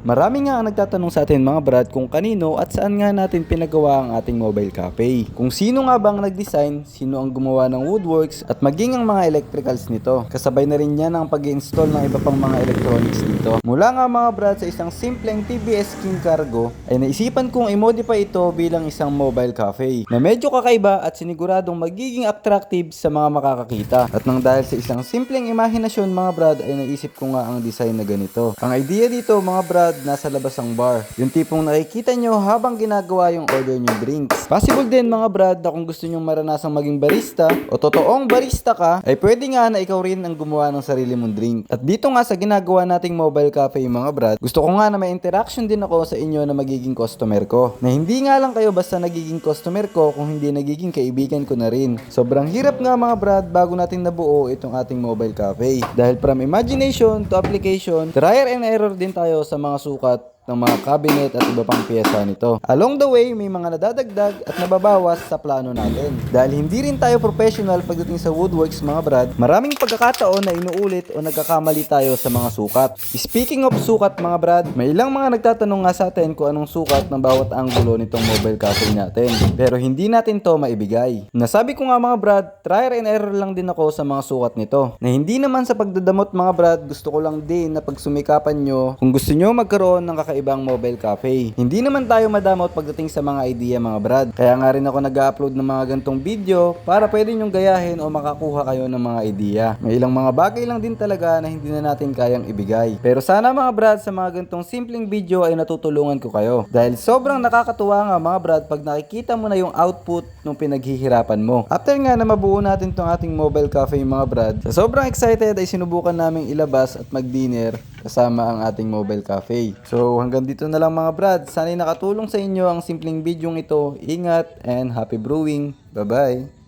Marami nga ang nagtatanong sa atin mga brad kung kanino at saan nga natin pinagawa ang ating mobile cafe. Kung sino nga bang nag-design, sino ang gumawa ng woodworks at maging ang mga electricals nito. Kasabay na rin yan ang pag-i-install ng iba pang mga electronics dito. Mula nga mga brad sa isang simpleng TBS King Cargo ay naisipan kong i-modify ito bilang isang mobile cafe na medyo kakaiba at siniguradong magiging attractive sa mga makakakita. At nang dahil sa isang simpleng imahinasyon mga brad ay naisip ko nga ang design na ganito. Ang idea dito mga brad, nasa labas ang bar. Yung tipong nakikita nyo habang ginagawa yung order nyo drinks. Possible din mga brad na kung gusto nyo maranasang maging barista o totoong barista ka, ay pwede nga na ikaw rin ang gumawa ng sarili mong drink. At dito nga sa ginagawa nating mobile cafe mga brad, gusto ko nga na may interaction din ako sa inyo na magiging customer ko. Na hindi nga lang kayo basta nagiging customer ko kung hindi nagiging kaibigan ko na rin. Sobrang hirap nga mga brad bago natin nabuo itong ating mobile cafe. Dahil from imagination to application, trial and error din tayo sa mga sukat ng mga cabinet at iba pang piyesa nito. Along the way, may mga nadadagdag at nababawas sa plano natin. Dahil hindi rin tayo professional pagdating sa woodworks mga brad, maraming pagkakataon na inuulit o nagkakamali tayo sa mga sukat. Speaking of sukat mga brad, may ilang mga nagtatanong nga sa atin kung anong sukat ng bawat anggulo nitong mobile cafe natin. Pero hindi natin to maibigay. Nasabi ko nga mga brad, trial and error lang din ako sa mga sukat nito. Na hindi naman sa pagdadamot mga brad, gusto ko lang din na pagsumikapan nyo kung gusto nyo magkaroon ng ibang mobile cafe. Hindi naman tayo madamot pagdating sa mga idea mga brad. Kaya nga rin ako nag-upload ng mga gantong video para pwede nyong gayahin o makakuha kayo ng mga idea. May ilang mga bagay lang din talaga na hindi na natin kayang ibigay. Pero sana mga brad sa mga gantong simpleng video ay natutulungan ko kayo. Dahil sobrang nakakatuwa nga mga brad pag nakikita mo na yung output ng pinaghihirapan mo. After nga na mabuo natin tong ating mobile cafe mga brad, sa sobrang excited ay sinubukan naming ilabas at mag-dinner kasama ang ating mobile cafe. So hanggang dito na lang mga brad. Sana'y nakatulong sa inyo ang simpleng bidyong ito. Ingat and happy brewing. Bye bye.